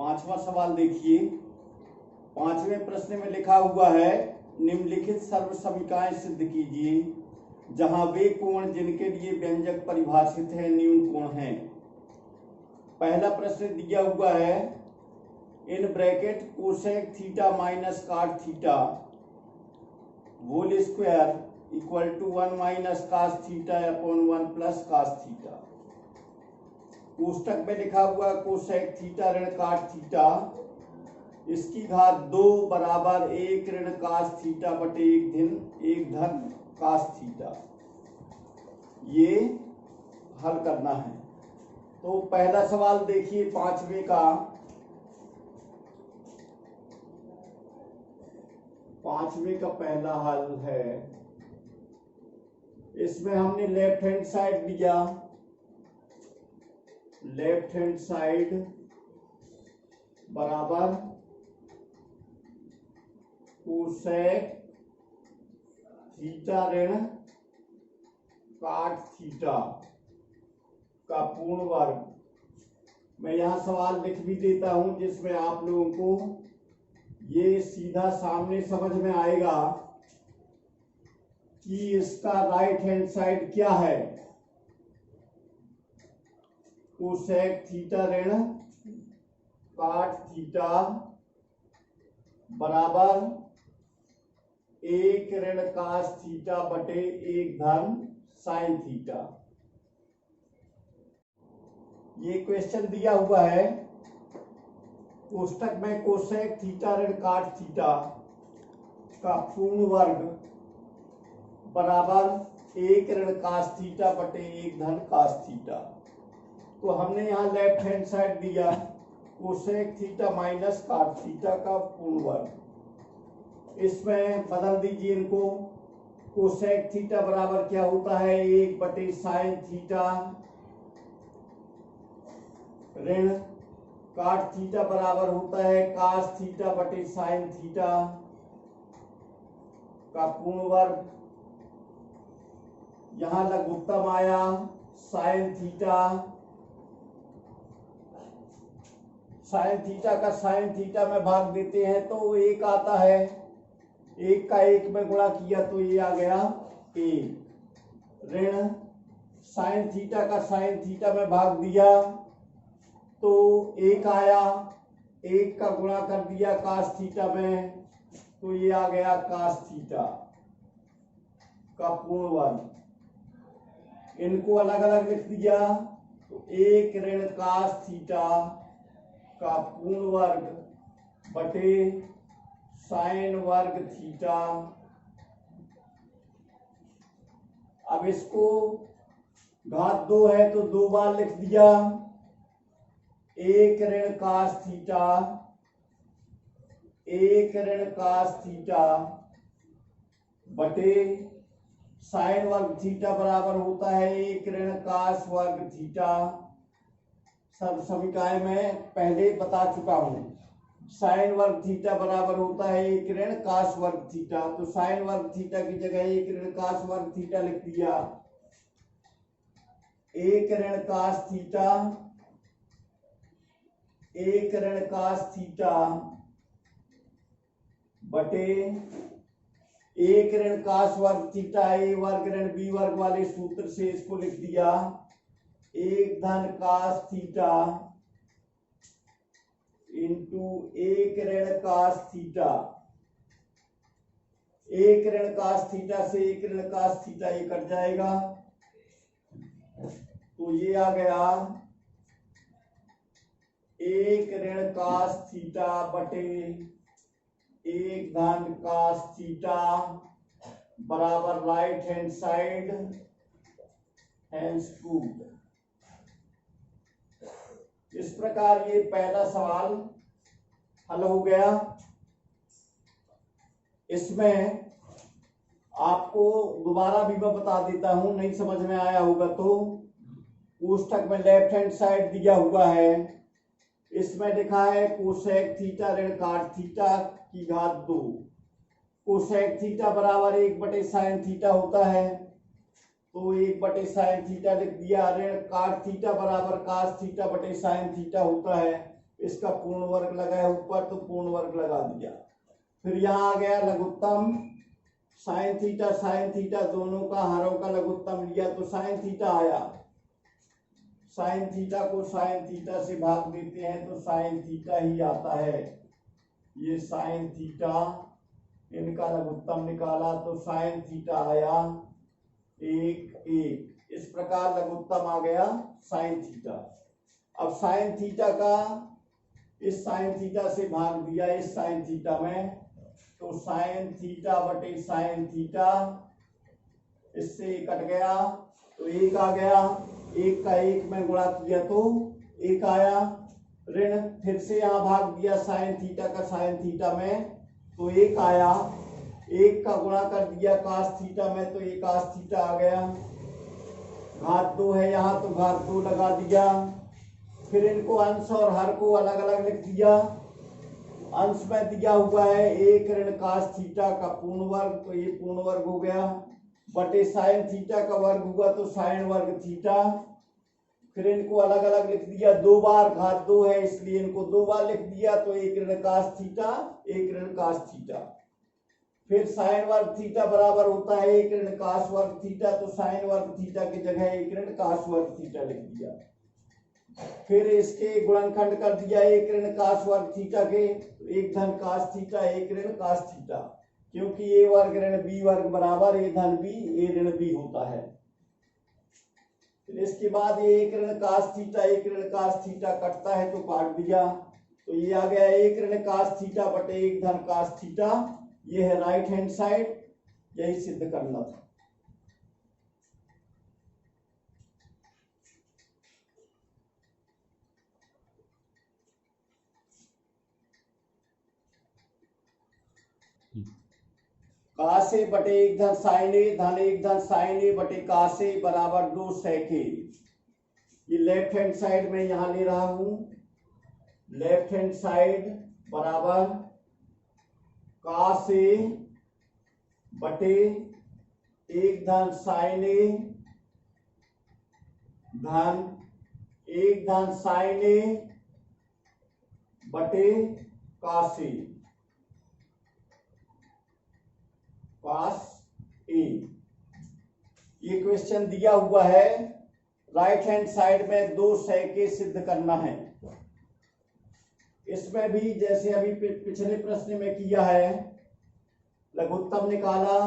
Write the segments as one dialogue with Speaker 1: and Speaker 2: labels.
Speaker 1: पांचवा सवाल देखिए। पांचवें प्रश्न में लिखा हुआ है निम्नलिखित सर्वसमीकाएं सिद्ध कीजिए जहां वे कोण जिनके लिए व्यंजक परिभाषित है न्यून कोण हैं। पहला प्रश्न दिया हुआ है in bracket cosec theta minus cot theta whole square equal to 1 minus cos theta upon 1 plus cos theta. कोष्टक में लिखा हुआ कोसेक थीटा ऋण कॉट थीटा इसकी घात 2 बराबर 1 ऋण कॉस थीटा बटे 1 धन कॉस थीटा। ये हल करना है। तो पहला सवाल देखिए पांचवे का। पांचवे का पहला हल है, इसमें हमने लेफ्ट हैंड साइड लिया, लेफ्ट हैंड साइड बराबर कोसेक थीटा ऋण कॉट थीटा का पूर्ण वर्ग। मैं यहां सवाल लिख भी देता हूं जिसमें आप लोगों को ये सीधा सामने समझ में आएगा कि इसका राइट हैंड साइड क्या है। कोसेक थीटा ऋण कॉट थीटा बराबर 1 ऋण कॉस थीटा बटे 1 धन साइन थीटा। ये क्वेश्चन दिया हुआ है कोष्टक में कोसेक थीटा ऋण कॉट थीटा का पूर्ण वर्ग बराबर 1 ऋण कॉस थीटा बटे 1 धन कॉस थीटा। तो हमने यहाँ लेफ्ट हैंड साइड दिया cosec theta minus cot theta का पूर्ण वर्ग। इसमें बदल दीजिए इनको। कोसेक थीटा बराबर क्या होता है 1 बटे साइन थीटा ऋण कॉट थीटा बराबर होता है कॉस थीटा बटे साइन थीटा का पूर्ण वर्ग। यहां लघुत्तम आया साइन थीटा, साइन थीटा का साइन थीटा में भाग देते हैं तो 1 आता है, 1 का 1 में गुणा किया तो ये आ गया 1 ऋण साइन थीटा का साइन थीटा में भाग दिया तो 1 आया, 1 का गुणा कर दिया कॉस थीटा में तो ये आ गया कॉस थीटा का पूर्ण वर्ग। इनको अलग अलग लिख दिया तो 1 ऋण कॉस थीटा का पूर्ण वर्ग बटे साइन वर्ग थीटा। अब इसको घात 2 है तो 2 बार लिख दिया 1 ऋण कॉस थीटा 1 ऋण कॉस थीटा बटे साइन वर्ग थीटा बराबर होता है 1 ऋण कॉस वर्ग थीटा। सब समीकरण में पहले बता चुका हूं। साइन वर्ग थीटा बराबर होता है 1 ऋण कॉस वर्ग थीटा। तो साइन वर्ग थीटा की जगह 1 ऋण कॉस वर्ग थीटा लिख दिया। 1 ऋण कॉस थीटा 1 ऋण कॉस थीटा बटे 1 ऋण कॉस वर्ग थीटा a वर्ग ऋण b वर्ग वाले सूत्र से इसको लिख दिया 1 धन कॉस थीटा इंटू 1 ऋण कॉस थीटा। 1 ऋण कॉस थीटा से 1 ऋण कॉस थीटा ये कट जाएगा तो ये आ गया 1 ऋण कॉस थीटा बटे 1 धन कॉस थीटा बराबर right hand side hands proved. इस प्रकार ये पहला सवाल हल हो गया। इसमें आपको दोबारा भी मैं बता देता हूं, नहीं समझ में आया होगा तो कोष्टक में लेफ्ट हैंड साइड दिया हुआ है, इसमें लिखा है कोसेक थीटा ऋण कॉट थीटा की घात 2। कोसेक थीटा बराबर 1 बटे साइन थीटा होता है तो 1 बटे साइन थीटा लिख दिया। ऋण कॉट थीटा बराबर कॉस थीटा बटे साइन थीटा होता है, इसका पूर्ण वर्ग लगाया ऊपर तो पूर्ण वर्ग लगा दिया। फिर यहाँ आ गया लघुत्तम साइन थीटा दोनों का हरों का लघुत्तम लिया तो साइन थीटा आया। साइन थीटा को साइन थीटा से भाग देते हैं तो साइन थीटा ही आता है। ये साइन थीटा इनका लघुत्तम निकाला तो साइन थीटा आया 1 इस प्रकार लघुत्तम आ गया साइन थीटा। अब साइन थीटा का इस साइन थीटा से भाग दिया इस साइन थीटा में तो साइन थीटा बटे साइन थीटा इससे कट गया तो 1 आ गया। 1 का 1 में गुणा किया तो 1 आया। ऋण फिर से यहाँ भाग दिया साइन थीटा का साइन थीटा में तो 1 आया। 1 का गुणा कर दिया कास थीटा में तो 1 कास थीटा आ गया। घात 2 है यहाँ तो घात 2 लगा दिया। फिर इनको अंश और हर को अलग अलग लिख दिया। अंश में दिया हुआ है 1 ऋण कास थीटा का पूर्ण वर्ग तो ये पूर्ण वर्ग हो गया बटे साइन थीटा का वर्ग हुआ तो साइन वर्ग थीटा। फिर इनको अलग अलग लिख दिया 2 बार घात 2 है इसलिए इनको 2 बार लिख दिया तो 1 ऋण कास थीटा 1 ऋण कास थीटा। फिर साइन वर्ग थीटा बराबर होता है 1 ऋण कास वर्ग थीटा तो साइन वर्ग थीटा की जगह 1 ऋण कास वर्ग थीटा लिख दिया। फिर इसके गुणनखंड कर दिया 1 ऋण कास वर्ग थीटा के 1 धन कास थीटा 1 ऋण कास थीटा क्योंकि ए वर्ग ऋण बी वर्ग बराबर ए धन बी ए ऋण बी होता है। फिर इसके बाद ये 1 ऋण कास थीटा 1 ऋण कास थीटा कटता है तो काट दिया तो ये आ गया 1 ऋण कास थीटा बटे 1 धन कास थीटा। ये है राइट हैंड साइड यही सिद्ध करना था। कासे बटे 1 धन साइन ए धन 1 धन साइन ए बटे कासे बराबर 2 सेक ए। ये लेफ्ट हैंड साइड में यहां ले रहा हूं। लेफ्ट हैंड साइड बराबर कासे बटे 1 धन साइन ए धन 1 धन साइन ए बटे कासे कास ए। ये क्वेश्चन दिया हुआ है राइट हैंड साइड में 2 सेके सिद्ध करना है। इसमें भी जैसे अभी पिछले प्रश्न में किया है लघुत्तम निकाला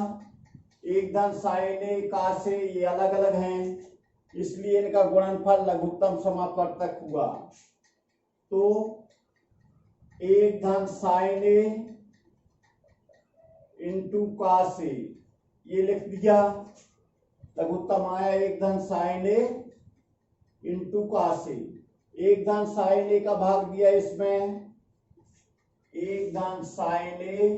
Speaker 1: 1 धन साइन ए कासे ये अलग अलग हैं इसलिए इनका गुणनफल लघुत्तम समापवर्तक हुआ तो 1 धन साइन ए इंटू कासे ये लिख दिया। लघुत्तम आया 1 धन साइन ए इंटू कासे। 1 धन साइन ए का भाग दिया इसमें 1 धन साइन ए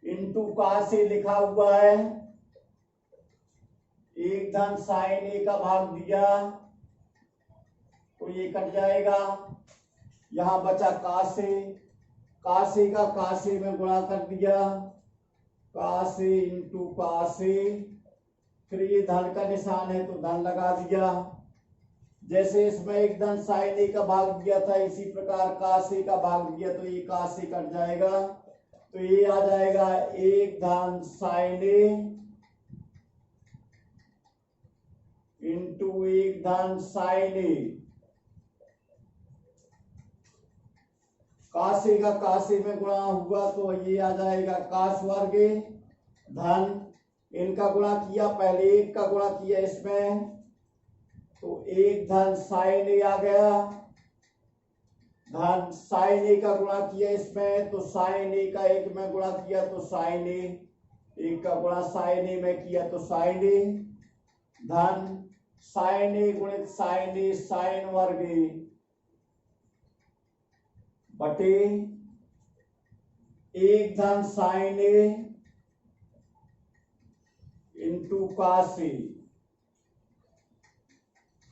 Speaker 1: इंटू कासे लिखा हुआ है। 1 धन साइन ए का भाग दिया तो ये कट जाएगा। यहां बचा कासे कासे का कासे में गुणा कर दिया कासे इंटू कासे। फिर ये धन का निशान है तो धन लगा दिया। जैसे इसमें 1 धन साइन ए का भाग दिया था इसी प्रकार कासे का भाग दिया तो ये कासे कट जाएगा तो ये आ जाएगा 1 धन साइन ए इंटू 1 धन साइन ए। कासे का कासे में गुणा हुआ तो ये आ जाएगा कास वर्ग धन इनका गुणा किया पहले 1 का गुणा किया इसमें तो 1 धन साइन ए आ गया धन साइन ए का गुणा किया इसमें तो साइन ए का 1 में गुणा किया तो साइन ए 1 का गुणा साइन ए में किया तो साइन ए धन साइन ए गुणित साइन ए साइन वर्ग बटे 1 धन साइन ए इंटू कासे।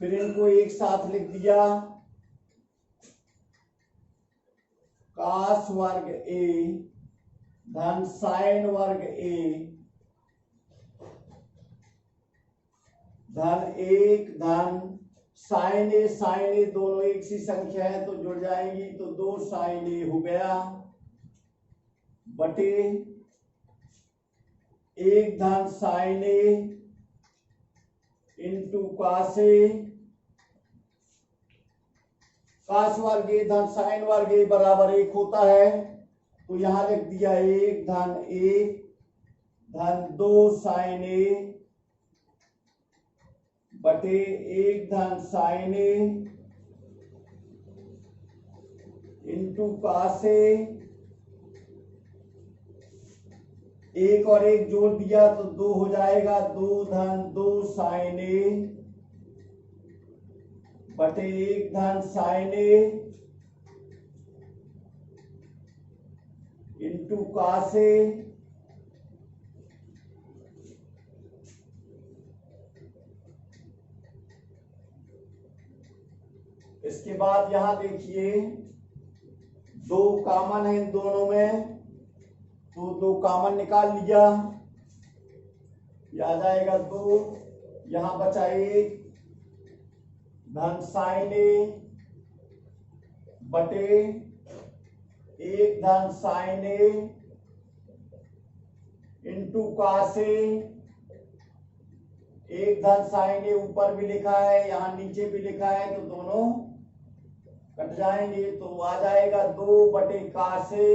Speaker 1: फिर इनको एक साथ लिख दिया कास वर्ग ए धन साइन वर्ग ए धन 1 धन साइन ए दोनों एक सी संख्या है तो जुड़ जाएंगी, तो 2 साइन ए हो गया बटे 1 धन sign A into cos A, cos वर्ग ए धन साइन वर्ग ए बराबर 1 होता है, तो यहां लिख दिया 1 धन 1 धन 2 साइन ए बटे 1 धन sign A into cos A, 1 और 1 जोड़ दिया तो 2 हो जाएगा, 2 धन 2 साइन ए बटे 1 धन sign A into cos A, इसके बाद यहां देखिए 2 कॉमन है इन दोनों में, तो 2 कॉमन निकाल लिया, आ जाएगा 2, यहां बचा 1 धन साइन ए बटे 1 धन sign A into cos A, 1 धन साइन ए ऊपर भी लिखा है यहां नीचे भी लिखा है, तो दोनों कट जाएंगे, तो आ जाएगा 2 बटे कॉस ए,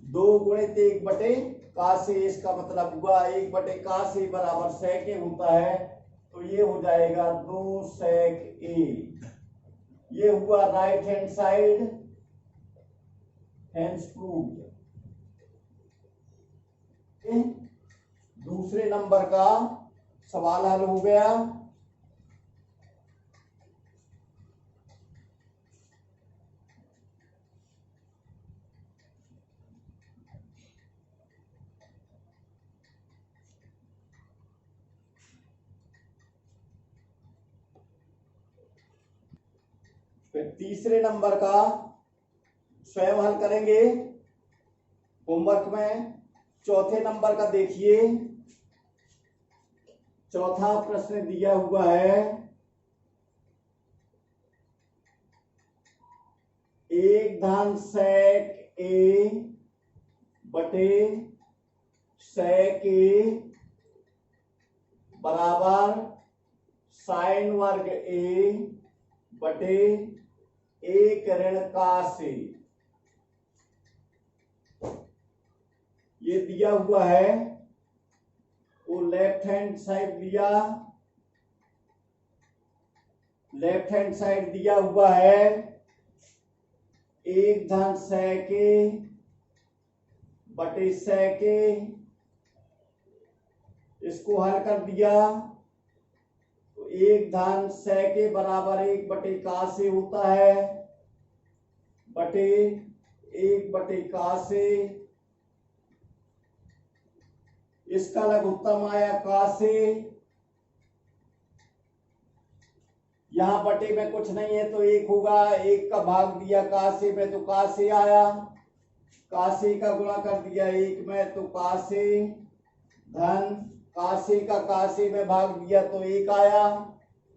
Speaker 1: 2 गुणित 1 बटे कॉस ए, इसका मतलब हुआ 1 बटे कॉस ए बराबर सेक ए होता है, तो ये हो जाएगा 2 सेक ए। ये हुआ right hand side, hands proved. दूसरे नंबर का सवाल हल हो गया। फिर तीसरे नंबर का स्वयं हल करेंगे होमवर्क में। चौथे नंबर का देखिए, चौथा प्रश्न दिया हुआ है 1 धन सेक ए बटे सेक ए बराबर साइन वर्ग ए बटे 1 ऋण कॉस ए, ये दिया हुआ है। वो लेफ्ट हैंड साइड दिया, लेफ्ट हैंड साइड दिया हुआ है 1 धन सेक ए बटे सेक ए, इसको हल कर दिया तो 1 धन सेक ए बराबर 1 बटे कॉस ए होता है बटे 1 बटे कॉस ए, इसका लघुत्तम आया कॉस ए, यहां बटे में कुछ नहीं है तो 1 होगा, 1 का भाग दिया कॉस ए में तो कॉस ए आया, कॉस ए का गुणा कर दिया 1 में तो कॉस ए, धन कॉस ए का कॉस ए में भाग दिया तो 1 आया,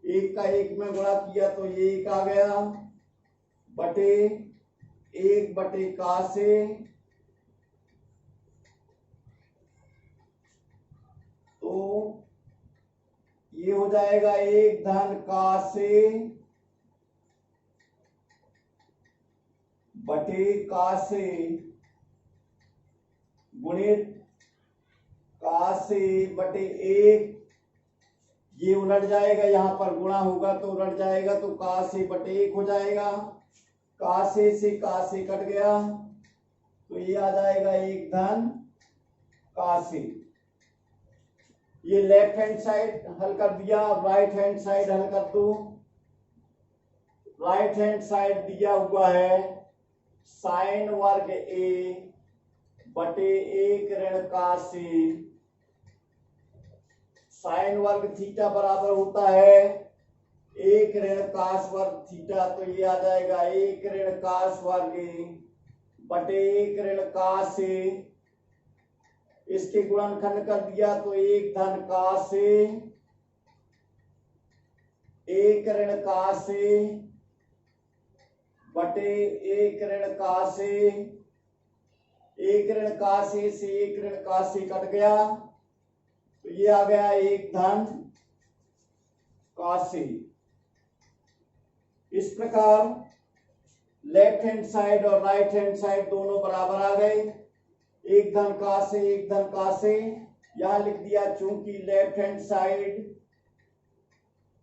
Speaker 1: 1 का 1 में गुणा किया तो ये 1 आ गया बटे 1 बटे कॉस ए, तो ये हो जाएगा 1 धन कॉस ए बटे कॉस ए गुणित कॉस ए बटे 1, ये उलट जाएगा, यहां पर गुणा होगा तो उलट जाएगा तो कॉस ए बटे 1 हो जाएगा, कॉस ए से कॉस ए कट गया तो ये आ जाएगा 1 धन कॉस ए। ये लेफ्ट हैंड साइड हल कर दिया, राइट हैंड साइड हल कर दो। राइट हैंड साइड दिया हुआ है साइन वर्ग ए बटे 1 ऋण कॉस ए, साइन वर्ग थीटा बराबर होता है 1 ऋण कॉस वर्ग थीटा, तो ये आ जाएगा 1 ऋण कॉस वर्ग ए बटे 1 ऋण कॉस ए, इसके गुणनखंड कर दिया तो 1 धन कॉस ए एक ऋण का से बटे एक ऋण का से, एक ऋण का से एक ऋण का से कट गया तो ये आ गया एक धन का से। इस प्रकार लेफ्ट हैंड साइड और राइट हैंड साइड दोनों बराबर आ गए। एक धन का से एक धन का से, यहां लिख दिया चूंकि left hand side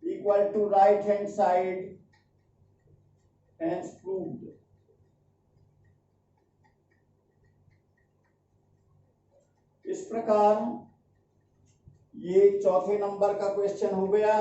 Speaker 1: equal to right hand side, hence proved। इस प्रकार ये चौथे नंबर का क्वेश्चन हो गया।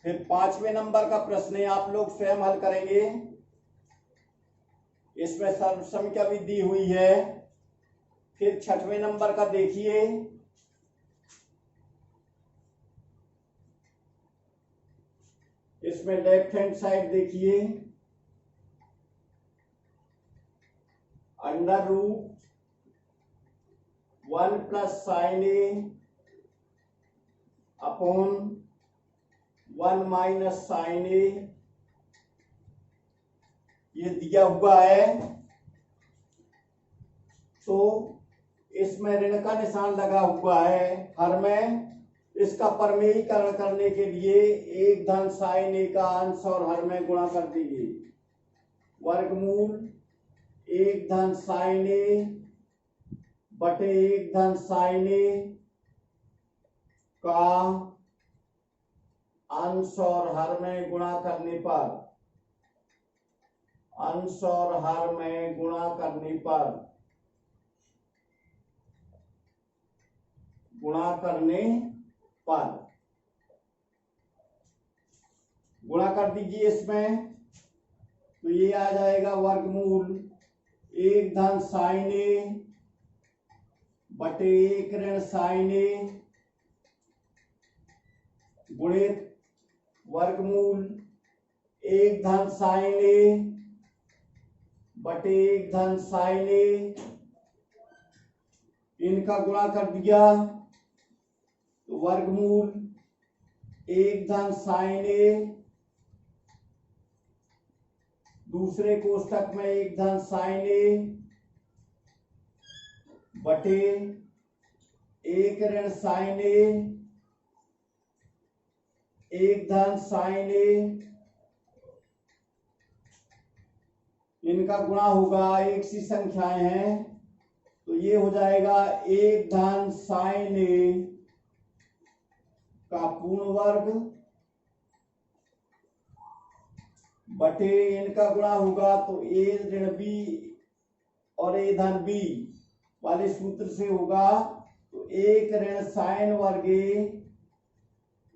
Speaker 1: फिर पांचवें नंबर का प्रश्न है, आप लोग स्वयं हल करेंगे। इसमें सर्वसंख्या भी दी हुई है। फिर छठवें नंबर का देखिए, इसमें लेफ्ट हैंड साइड देखिए, अंडर रूट 1 प्लस साइन ए अपॉन 1 माइनस साइन ए, ये दिया हुआ है। तो इसमें ऋण का निशान लगा हुआ है हर में। इसका परमेयीकरण करने के लिए एक धन साइन ए का अंश और हर में गुणा कर दीजिए। वर्गमूल एक धन साइन ए बटे एक धन साइन ए का अंश और हर में गुणा करने पर, अंश और हर में गुणा करने पर, गुणा करने पर गुणा कर दीजिए इसमें, तो ये आ जाएगा वर्गमूल एक धन साइन ए बटे एक ऋण साइन ए गुणित वर्गमूल एक धन साइन ए बटे एक धन साइन ए, इनका गुणा कर दिया तो वर्गमूल एक धन साइन ए, दूसरे कोष्ठक में एक धन साइन ए बटे एक ऋण साइन ए, एक धन साइन ए, इनका गुणा होगा, एक सी संख्याएं हैं तो ये हो जाएगा एक धन साइन ए का पूर्ण वर्ग बटे इनका गुणा होगा तो ए ऋण बी और ए धन बी वाले सूत्र से होगा तो एक ऋण साइन वर्ग ए,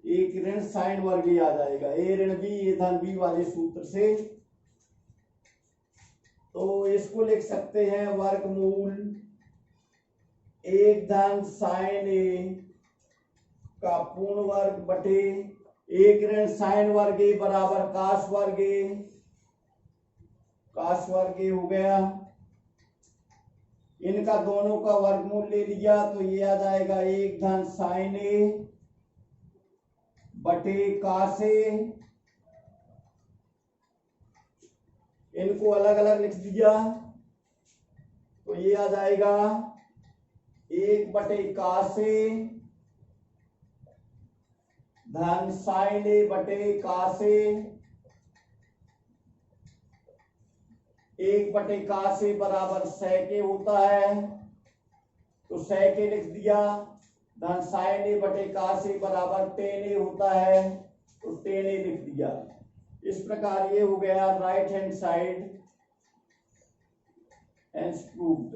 Speaker 1: एक ऋण साइन वर्ग आ जाएगा ए ऋण बी ए धन बी वाले सूत्र से। तो इसको लिख सकते हैं वर्गमूल एक धन साइन ए का पूर्ण वर्ग बटे एक ऋण साइन वर्ग ए बराबर काश वर्ग ए, काश वर्ग ए हो गया। इनका दोनों का वर्गमूल ले लिया तो ये आ जाएगा एक धन साइन ए बटे काश ए, इनको अलग अलग लिख दिया तो ये आ जाएगा एक बटे काश ए धन साइन ए बटे काश ए, एक बटे काश ए बराबर sec ए होता है तो sec ए लिख दिया, धन साइन ए बटे काश ए बराबर tan ए होता है तो tan ए लिख दिया। इस प्रकार ये हो गया right hand side hence proved।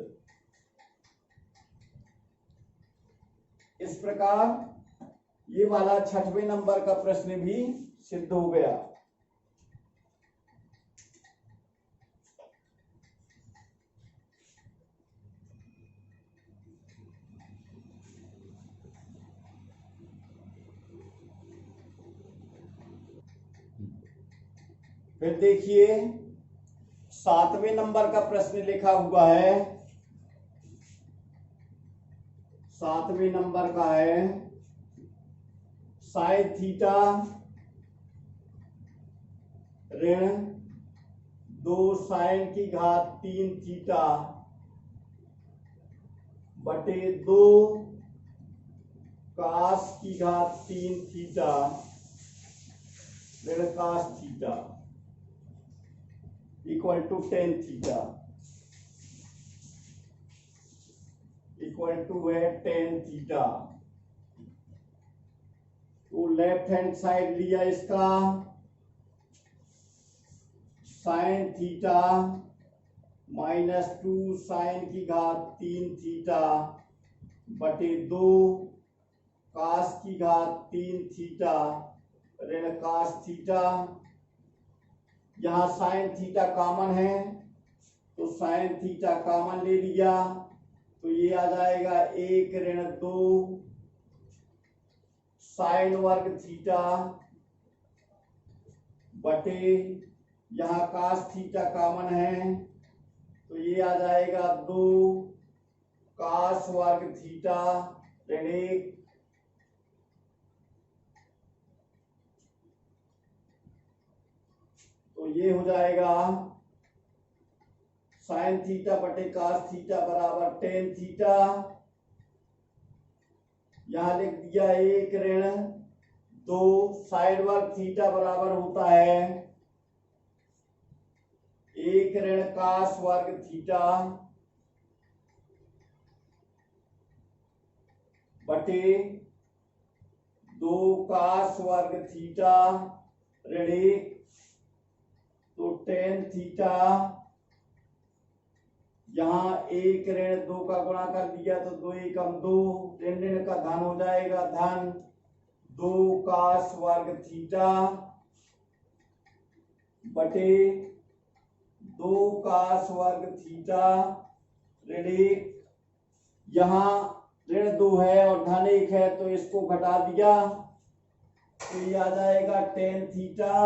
Speaker 1: इस प्रकार ये वाला छठवें नंबर का प्रश्न भी सिद्ध हो गया। फिर देखिए 7वें नंबर का प्रश्न लिखा हुआ है। 7वें नंबर का है साइन थीटा ऋण 2 साइन की घात 3 थीटा बटे 2 कास की घात 3 थीटा ऋण cos theta equal to ten theta equal to है टेन थीटा। तो लेफ्ट हैंड साइड लिया इसका साइन थीटा -2 साइन की घात 3 थीटा बटे 2 कास की घात 3 थीटा ऋण कास थीटा। यहां साइन थीटा कॉमन है तो साइन थीटा कॉमन ले लिया तो ये आ जाएगा 1 ऋण 2 साइन वर्ग थीटा बटे यहां कास थीटा कॉमन है तो ये आ जाएगा 2 कास वर्ग थीटा ऋण 1। तो ये हो जाएगा साइन थीटा बटे कास थीटा बराबर टेन थीटा। यहां लिख दिया 1 ऋण 2 साइन वर्ग थीटा बराबर होता है 1 ऋण कास वर्ग थीटा बटे 2 कास वर्ग थीटा ऋण 1। तो टेन थीटा यहां 1 ऋण 2 का गुणा कर दिया तो 2 एकम 2 ऋण ऋण का धन हो जाएगा धन 2 कास वर्ग थीटा बटे 2 कास वर्ग थीटा ऋण 1। यहां ऋण 2 है और धन 1 है तो इसको घटा दिया तो ये आ जाएगा टेन थीटा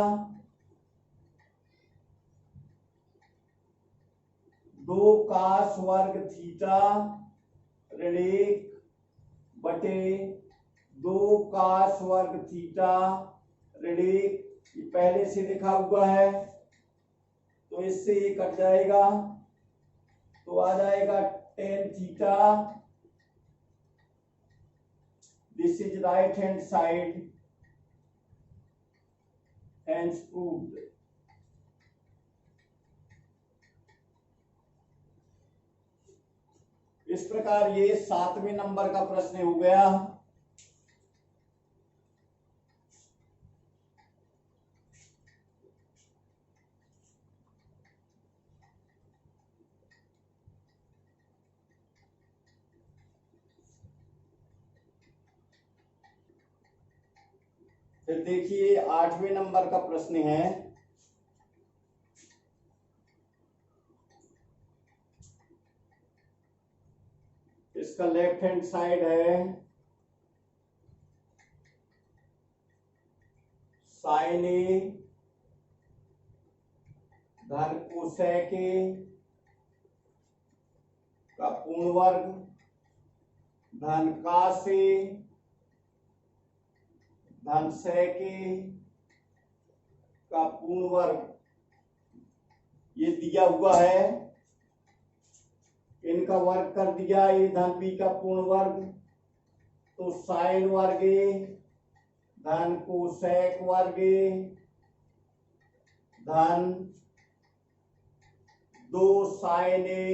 Speaker 1: 2 कास वर्ग थीटा ऋण 1 बटे 2 कास वर्ग थीटा ऋण 1। ये पहले से लिखा हुआ है तो इससे ये कट जाएगा तो आ जाएगा tan theta. This is right hand side hands proved. इस प्रकार ये 7वें नंबर का प्रश्न हो गया। फिर देखिए 8वें नंबर का प्रश्न है। इसका लेफ्ट हैंड साइड है साइन ए धन कोसेक ए का पूर्ण वर्ग धन कास ए धन सेक ए का पूर्ण वर्ग ये दिया हुआ है। इनका वर्ग कर दिया ये धन बी का पूर्ण वर्ग तो साइन वर्ग ए धन कोसेक वर्ग ए धन 2 sine A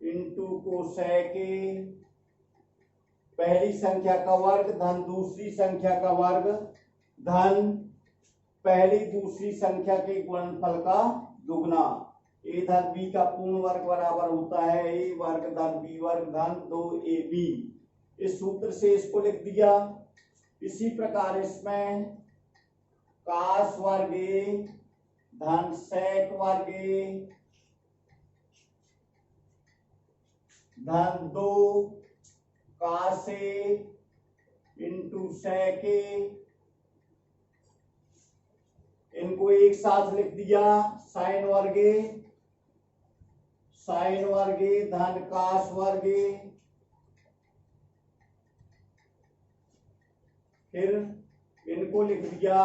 Speaker 1: into cosec A पहली संख्या का वर्ग धन दूसरी संख्या का वर्ग धन पहली दूसरी संख्या के गुणनफल का दुगना। ए धन बी का पूर्ण वर्ग बराबर होता है ए वर्ग धन बी वर्ग धन 2ab। इस सूत्र से इसको लिख दिया। इसी प्रकार इसमें कास वर्ग ए धन सेक वर्ग ए धन 2 कास ए इंटू सेक ए इनको एक साथ लिख दिया, साइन वर्गे धन कास वर्गे, फिर इनको लिख दिया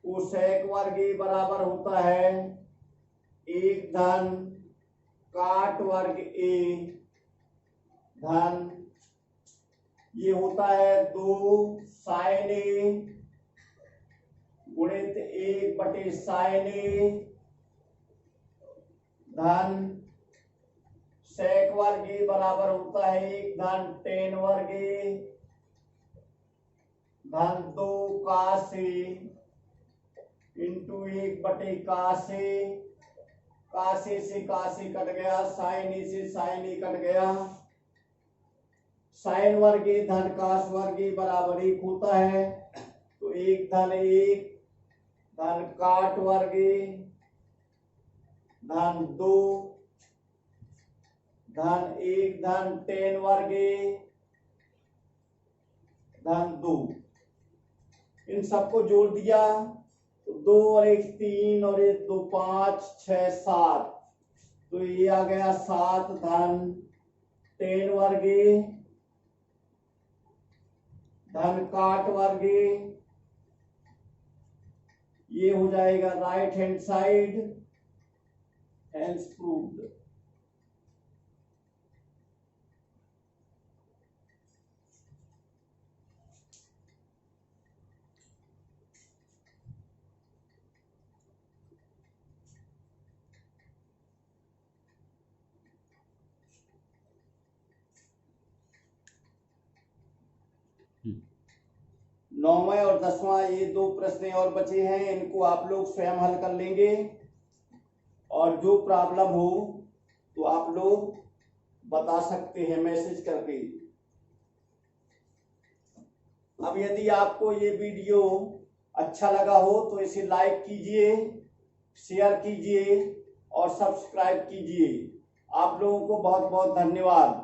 Speaker 1: कोसेक वर्गे बराबर होता है एक धन काट वर्ग ए धन, ये होता है 2 साइन ए गुणित 1 साइन ए धन सेक वर्ग ए बराबर होता है एक धन टेन वर्ग ए धन 2 कास ए इंटू 1 कास ए, कासे से कासे कट गया, साइन ए से साइन ए कट गया, साइन वर्गे धन कास वर्गे बराबर 1 होता है, तो 1 धन काट वर्गे धन 2 धन 1 धन टेन वर्गे धन 2, इन सबको जोड़ दिया तो 2 और 1 3 और 1 2 5 6 7, तो ये आ गया 7 धन टेन वर्गे धन काट वर्गे, ये हो जाएगा right hand side, hence proved. नौवां और 10वां ये 2 प्रश्न और बचे हैं, इनको आप लोग स्वयं हल कर लेंगे और जो प्रॉब्लम हो तो आप लोग बता सकते हैं मैसेज करके। अब यदि आपको ये वीडियो अच्छा लगा हो तो इसे लाइक कीजिए, शेयर कीजिए और सब्सक्राइब कीजिए। आप लोगों को बहुत बहुत धन्यवाद।